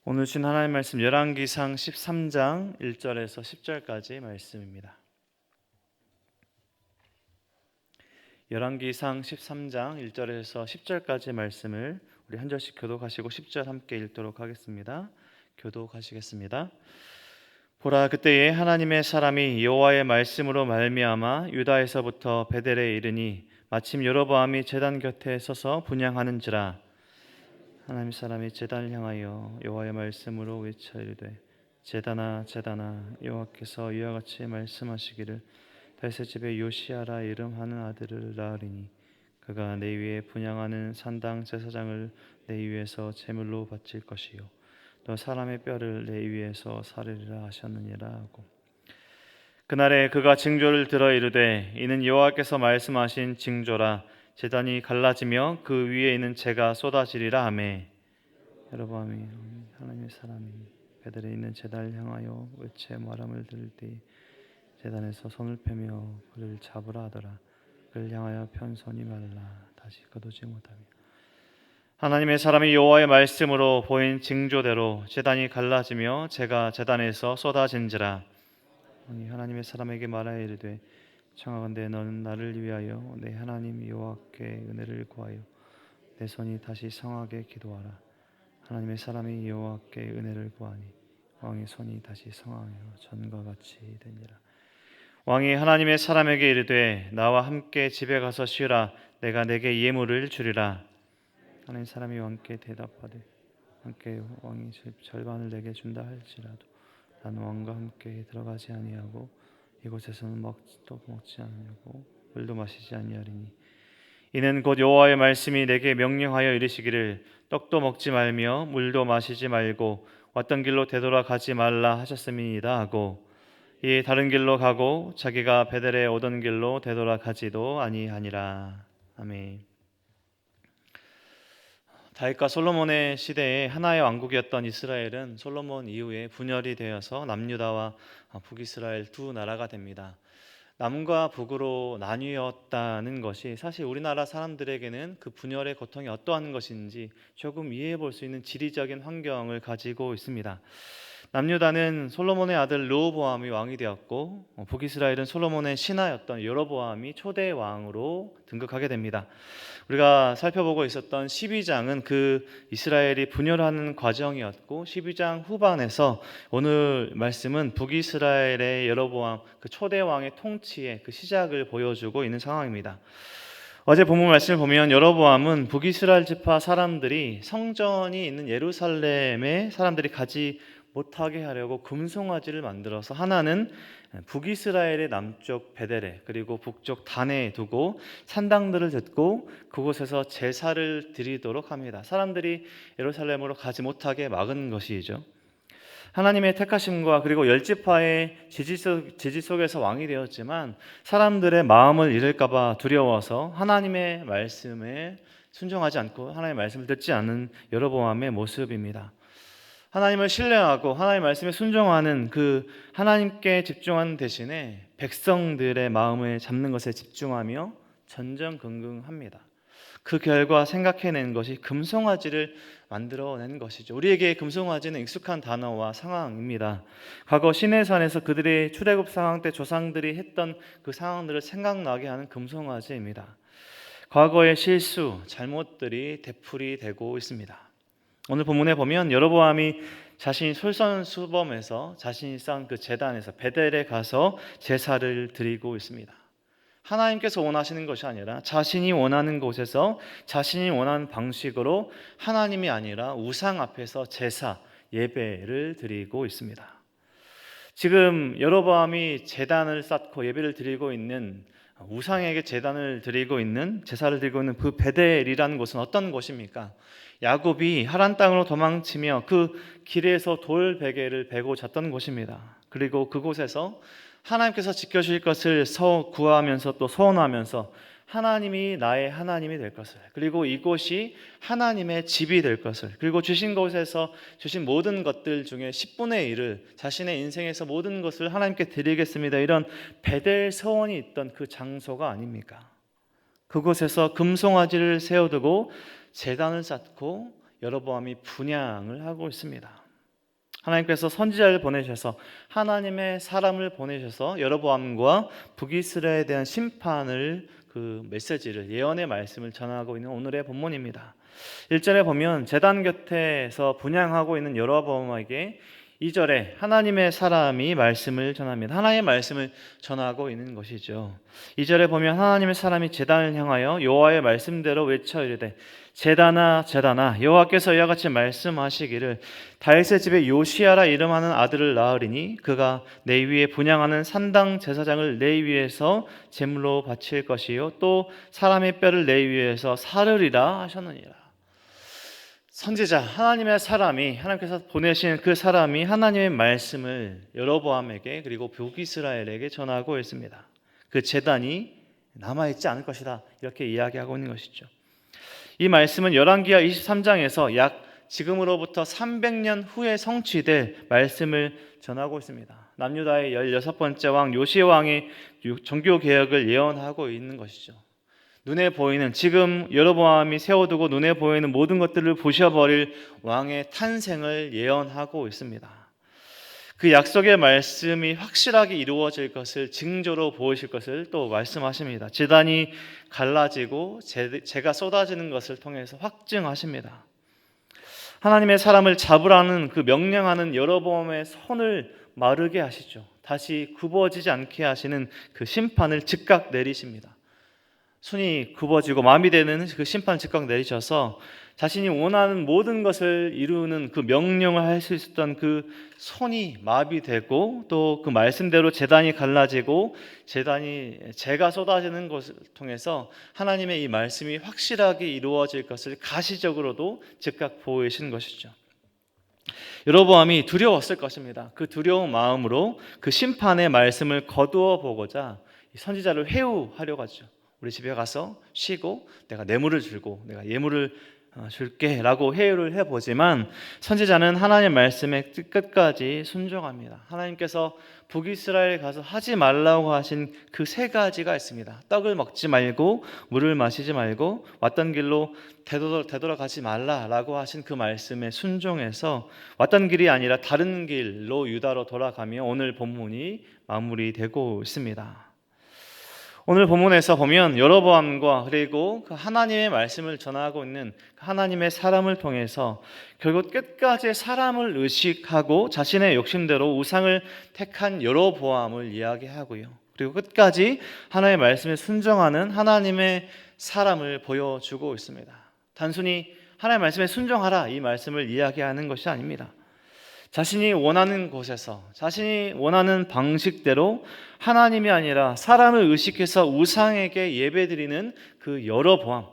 오늘 주신 하나님의 말씀 열왕기상 13장 1절에서 10절까지 말씀입니다. 열왕기상 13장 1절에서 10절까지 말씀을 우리 한 절씩 교독하시고 10절 함께 읽도록 하겠습니다. 교독하시겠습니다. 보라, 그때에 하나님의 사람이 여호와의 말씀으로 말미암아 유다에서부터 베델에 이르니 마침 여로보암이 제단 곁에 서서 분향하는지라. 하나님의 사람이 제단을 향하여 여호와의 말씀으로 외쳐 이르되, 제단아 제단아, 여호와께서 이와 같이 말씀하시기를, 다윗의 집에 요시아라 이름하는 아들을 낳으리니 그가 내 위에 분향하는 산당 제사장을 내 위에서 제물로 바칠 것이요 또 사람의 뼈를 내 위에서 사르리라 하셨느니라 하고, 그날에 그가 징조를 들어 이르되, 이는 여호와께서 말씀하신 징조라. 제단이 갈라지며 그 위에 있는 재가 쏟아지리라 하매, 여로보암이 하나님의 사람이 베델에 있는 제단을 향하여 외쳐 말함을 들을 때 제단에서 손을 펴며 그를 잡으라 하더라. 그를 향하여 편 손이 말라 다시 거두지 못하며, 하나님의 사람이 여호와의 말씀으로 보인 징조대로 제단이 갈라지며 재가 제단에서 쏟아진지라. 하나님의 사람에게 말하여 이르되, 청하건대 너는 나를 위하여 내 하나님 여호와께 은혜를 구하여 내 손이 다시 성하게 기도하라. 하나님의 사람이 여호와께 은혜를 구하니 왕의 손이 다시 성하여 전과 같이 되니라. 왕이 하나님의 사람에게 이르되, 나와 함께 집에 가서 쉬라. 내가 내게 예물을 주리라. 하나님의 사람이 왕께 대답하되, 함께 왕이 절반을 내게 준다 할지라도 나는 왕과 함께 들어가지 아니하고 이곳에서는 떡도 먹지 아니하고 물도 마시지 아니하리니, 이는 곧 여호와의 말씀이 내게 명령하여 이르시기를, 떡도 먹지 말며 물도 마시지 말고 왔던 길로 되돌아가지 말라 하셨음이니이다 하고, 이에 다른 길로 가고 자기가 베델에 오던 길로 되돌아가지도 아니하니라. 아멘. 다윗과 솔로몬의 시대에 하나의 왕국이었던 이스라엘은 솔로몬 이후에 분열이 되어서 남유다와 북이스라엘 두 나라가 됩니다. 남과 북으로 나뉘었다는 것이 사실 우리나라 사람들에게는 그 분열의 고통이 어떠한 것인지 조금 이해해 볼 수 있는 지리적인 환경을 가지고 있습니다. 남유다는 솔로몬의 아들 르호보암이 왕이 되었고, 북이스라엘은 솔로몬의 신하였던 여로보암이 초대 왕으로 등극하게 됩니다. 우리가 살펴보고 있었던 12장은 그 이스라엘이 분열하는 과정이었고, 12장 후반에서 오늘 말씀은 북이스라엘의 여로보암 그 초대 왕의 통치의 그 시작을 보여주고 있는 상황입니다. 어제 본문 말씀을 보면 여로보암은 북이스라엘 지파 사람들이 성전이 있는 예루살렘에 사람들이 가지 못하게 하려고 금송아지를 만들어서 하나는 북이스라엘의 남쪽 베델에 그리고 북쪽 단에 두고 산당들을 짓고 그곳에서 제사를 드리도록 합니다. 사람들이 예루살렘으로 가지 못하게 막은 것이죠. 하나님의 택하심과 그리고 열지파의 지지 속에서 왕이 되었지만 사람들의 마음을 잃을까 봐 두려워서 하나님의 말씀에 순종하지 않고 하나님의 말씀을 듣지 않는 여로보암의 모습입니다. 하나님을 신뢰하고 하나님의 말씀에 순종하는 그 하나님께 집중하는 대신에 백성들의 마음을 잡는 것에 집중하며 전전긍긍합니다. 그 결과 생각해낸 것이 금송아지를 만들어낸 것이죠. 우리에게 금송아지는 익숙한 단어와 상황입니다. 과거 시내산에서 그들의 출애굽 상황 때 조상들이 했던 그 상황들을 생각나게 하는 금송아지입니다. 과거의 실수, 잘못들이 되풀이되고 있습니다. 오늘 본문에 보면 여로보암이 자신이 솔선수범해서 자신이 쌓은 그 제단에서 베델에 가서 제사를 드리고 있습니다. 하나님께서 원하시는 것이 아니라 자신이 원하는 곳에서 자신이 원하는 방식으로 하나님이 아니라 우상 앞에서 제사, 예배를 드리고 있습니다. 지금 여로보암이 제단을 쌓고 예배를 드리고 있는, 우상에게 제단을 드리고 있는, 제사를 드리고 있는 그 베델이라는 곳은 어떤 곳입니까? 야곱이 하란 땅으로 도망치며 그 길에서 돌 베개를 베고 잤던 곳입니다. 그리고 그곳에서 하나님께서 지켜주실 것을 구하면서 또 소원하면서 하나님이 나의 하나님이 될 것을, 그리고 이곳이 하나님의 집이 될 것을, 그리고 주신 곳에서 주신 모든 것들 중에 10분의 1을 자신의 인생에서 모든 것을 하나님께 드리겠습니다, 이런 베델 서원이 있던 그 장소가 아닙니까? 그곳에서 금송아지를 세워두고 제단을 쌓고 여로보암이 분향을 하고 있습니다. 하나님께서 선지자를 보내셔서 하나님의 사람을 보내셔서 여로보암과 북이스라엘에 대한 심판을 그 메시지를 예언의 말씀을 전하고 있는 오늘의 본문입니다. 1절에 보면 제단 곁에서 분향하고 있는 여로보암에게 2절에 하나님의 사람이 말씀을 전합니다. 하나님의 말씀을 전하고 있는 것이죠. 2절에 보면 하나님의 사람이 제단을 향하여 여호와의 말씀대로 외쳐 이르되 제단아 제단아 여호와께서 이와 같이 말씀하시기를 다윗의 집에 요시야라 이름하는 아들을 낳으리니 그가 내 위에 분향하는 산당 제사장을 내 위에서 제물로 바칠 것이요 또 사람의 뼈를 내 위에서 사르리라 하셨느니라. 선지자 하나님의 사람이 하나님께서 보내신 그 사람이 하나님의 말씀을 여로보암에게 그리고 북이스라엘에게 전하고 있습니다. 그 제단이 남아있지 않을 것이다 이렇게 이야기하고 있는 것이죠. 이 말씀은 열왕기하 23장에서 약 지금으로부터 300년 후에 성취될 말씀을 전하고 있습니다. 남유다의 16번째 왕 요시야 왕의 종교 개혁을 예언하고 있는 것이죠. 눈에 보이는 지금 여로보암이 세워두고 눈에 보이는 모든 것들을 부셔버릴 왕의 탄생을 예언하고 있습니다. 그 약속의 말씀이 확실하게 이루어질 것을 징조로 보이실 것을 또 말씀하십니다. 제단이 갈라지고 재가 쏟아지는 것을 통해서 확증하십니다. 하나님의 사람을 잡으라는 그 명령하는 여로보암의 손을 마르게 하시죠. 다시 굽어지지 않게 하시는 그 심판을 즉각 내리십니다. 손이 굽어지고 마비되는 그 심판 즉각 내리셔서 자신이 원하는 모든 것을 이루는 그 명령을 할 수 있었던 그 손이 마비되고 또 그 말씀대로 제단이 갈라지고 재가 쏟아지는 것을 통해서 하나님의 이 말씀이 확실하게 이루어질 것을 가시적으로도 즉각 보이신 것이죠. 여로보암이 두려웠을 것입니다. 그 두려운 마음으로 그 심판의 말씀을 거두어 보고자 선지자를 회유하려고 하죠. 우리 집에 가서 쉬고 내가 뇌물을 주고 내가 예물을 줄게 라고 회유를 해보지만 선지자는 하나님의 말씀에 끝까지 순종합니다. 하나님께서 북이스라엘 가서 하지 말라고 하신 그 세 가지가 있습니다. 떡을 먹지 말고 물을 마시지 말고 왔던 길로 되돌아가지 말라라고 하신 그 말씀에 순종해서 왔던 길이 아니라 다른 길로 유다로 돌아가며 오늘 본문이 마무리되고 있습니다. 오늘 본문에서 보면 여로보암과 그리고 그 하나님의 말씀을 전하고 있는 하나님의 사람을 통해서 결국 끝까지 사람을 의식하고 자신의 욕심대로 우상을 택한 여로보암을 이야기하고요. 그리고 끝까지 하나님의 말씀에 순종하는 하나님의 사람을 보여주고 있습니다. 단순히 하나님의 말씀에 순종하라 이 말씀을 이야기하는 것이 아닙니다. 자신이 원하는 곳에서 자신이 원하는 방식대로 하나님이 아니라 사람을 의식해서 우상에게 예배드리는 그 여로보암,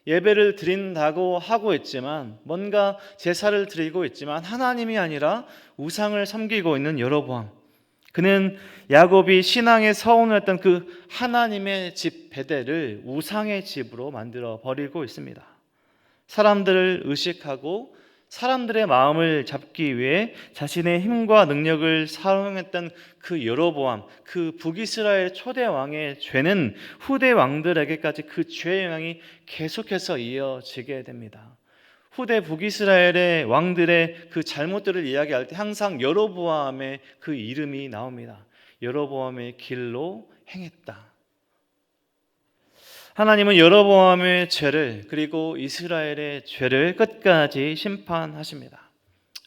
예배를 드린다고 하고 있지만 뭔가 제사를 드리고 있지만 하나님이 아니라 우상을 섬기고 있는 여로보암. 그는 야곱이 신앙의 서원을 했던 그 하나님의 집 베델을 우상의 집으로 만들어 버리고 있습니다. 사람들을 의식하고 사람들의 마음을 잡기 위해 자신의 힘과 능력을 사용했던 그 여로보암, 그 북이스라엘 초대 왕의 죄는 후대 왕들에게까지 그 죄의 영향이 계속해서 이어지게 됩니다. 후대 북이스라엘의 왕들의 그 잘못들을 이야기할 때 항상 여로보암의 그 이름이 나옵니다. 여로보암의 길로 행했다. 하나님은 여로보암의 죄를 그리고 이스라엘의 죄를 끝까지 심판하십니다.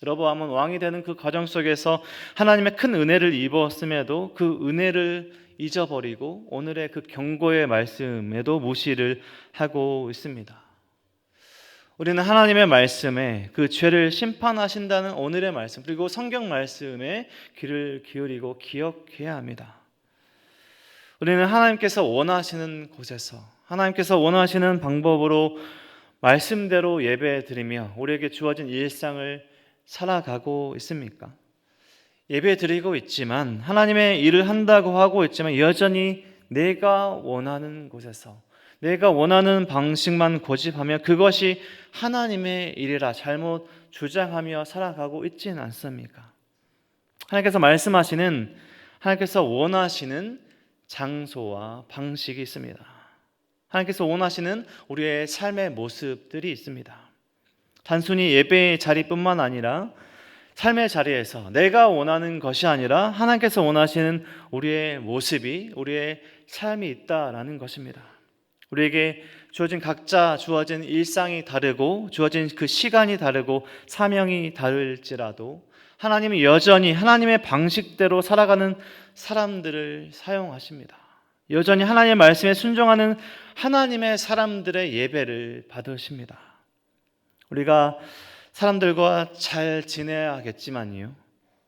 여로보암은 왕이 되는 그 과정 속에서 하나님의 큰 은혜를 입었음에도 그 은혜를 잊어버리고 오늘의 그 경고의 말씀에도 무시를 하고 있습니다. 우리는 하나님의 말씀에 그 죄를 심판하신다는 오늘의 말씀 그리고 성경 말씀에 귀를 기울이고 기억해야 합니다. 우리는 하나님께서 원하시는 곳에서 하나님께서 원하시는 방법으로 말씀대로 예배드리며 우리에게 주어진 일상을 살아가고 있습니까? 예배드리고 있지만 하나님의 일을 한다고 하고 있지만 여전히 내가 원하는 곳에서 내가 원하는 방식만 고집하며 그것이 하나님의 일이라 잘못 주장하며 살아가고 있지는 않습니까? 하나님께서 말씀하시는 하나님께서 원하시는 장소와 방식이 있습니다. 하나님께서 원하시는 우리의 삶의 모습들이 있습니다. 단순히 예배의 자리뿐만 아니라 삶의 자리에서 내가 원하는 것이 아니라 하나님께서 원하시는 우리의 모습이, 우리의 삶이 있다라는 것입니다. 우리에게 각자 주어진 일상이 다르고 주어진 그 시간이 다르고 사명이 다를지라도 하나님은 여전히 하나님의 방식대로 살아가는 사람들을 사용하십니다. 여전히 하나님의 말씀에 순종하는 하나님의 사람들의 예배를 받으십니다. 우리가 사람들과 잘 지내야겠지만요,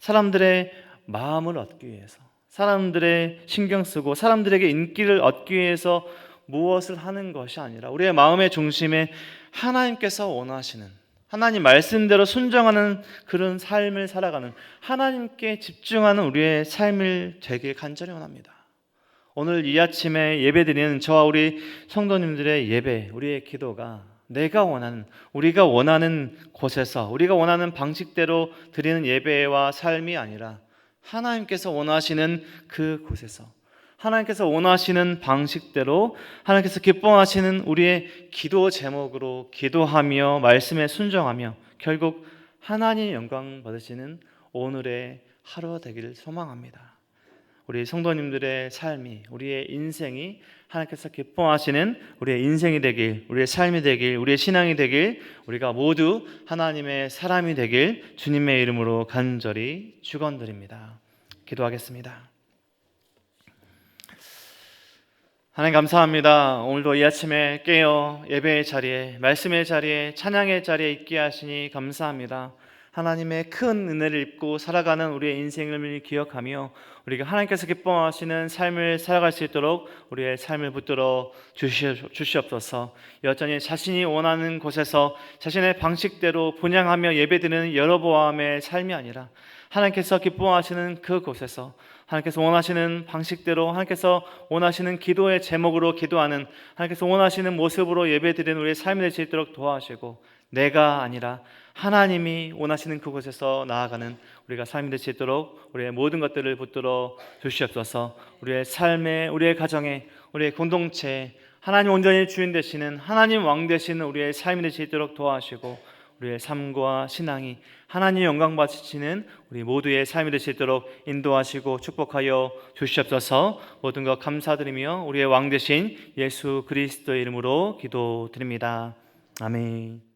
사람들의 마음을 얻기 위해서, 사람들의 신경 쓰고 사람들에게 인기를 얻기 위해서 무엇을 하는 것이 아니라 우리의 마음의 중심에 하나님께서 원하시는, 하나님 말씀대로 순종하는 그런 삶을 살아가는, 하나님께 집중하는 우리의 삶을 되길 간절히 원합니다. 오늘 이 아침에 예배드리는 저와 우리 성도님들의 예배, 우리의 기도가 내가 원하는, 우리가 원하는 곳에서, 우리가 원하는 방식대로 드리는 예배와 삶이 아니라 하나님께서 원하시는 그 곳에서, 하나님께서 원하시는 방식대로, 하나님께서 기뻐하시는 우리의 기도 제목으로 기도하며 말씀에 순종하며 결국 하나님 영광 받으시는 오늘의 하루 되기를 소망합니다. 우리 성도님들의 삶이, 우리의 인생이 하나님께서 기뻐하시는 우리의 인생이 되길, 우리의 삶이 되길, 우리의 신앙이 되길, 우리가 모두 하나님의 사람이 되길 주님의 이름으로 간절히 축원드립니다. 기도하겠습니다. 하나님 감사합니다. 오늘도 이 아침에 깨어 예배의 자리에, 말씀의 자리에, 찬양의 자리에 있게 하시니 감사합니다. 하나님의 큰 은혜를 입고 살아가는 우리의 인생을 기억하며 우리가 하나님께서 기뻐하시는 삶을 살아갈 수 있도록 우리의 삶을 붙들어 주시옵소서. 여전히 자신이 원하는 곳에서 자신의 방식대로 분양하며 예배드리는 여로보암의 삶이 아니라 하나님께서 기뻐하시는 그곳에서 하나님께서 원하시는 방식대로, 하나님께서 원하시는 기도의 제목으로 기도하는, 하나님께서 원하시는 모습으로 예배드리는 우리의 삶이 될 수 있도록 도와주시고, 내가 아니라 하나님이 원하시는 그곳에서 나아가는 우리가 삶이 될 수 있도록 우리의 모든 것들을 붙들어 주시옵소서. 우리의 삶에, 우리의 가정에, 우리의 공동체에 하나님 온전히 주인 되시는, 하나님 왕 되시는 우리의 삶이 될 수 있도록 도와주시고, 우리의 삶과 신앙이 하나님 영광 받으시는 우리 모두의 삶이 될 수 있도록 인도하시고 축복하여 주시옵소서. 모든 것 감사드리며 우리의 왕 되신 예수 그리스도의 이름으로 기도드립니다. 아멘.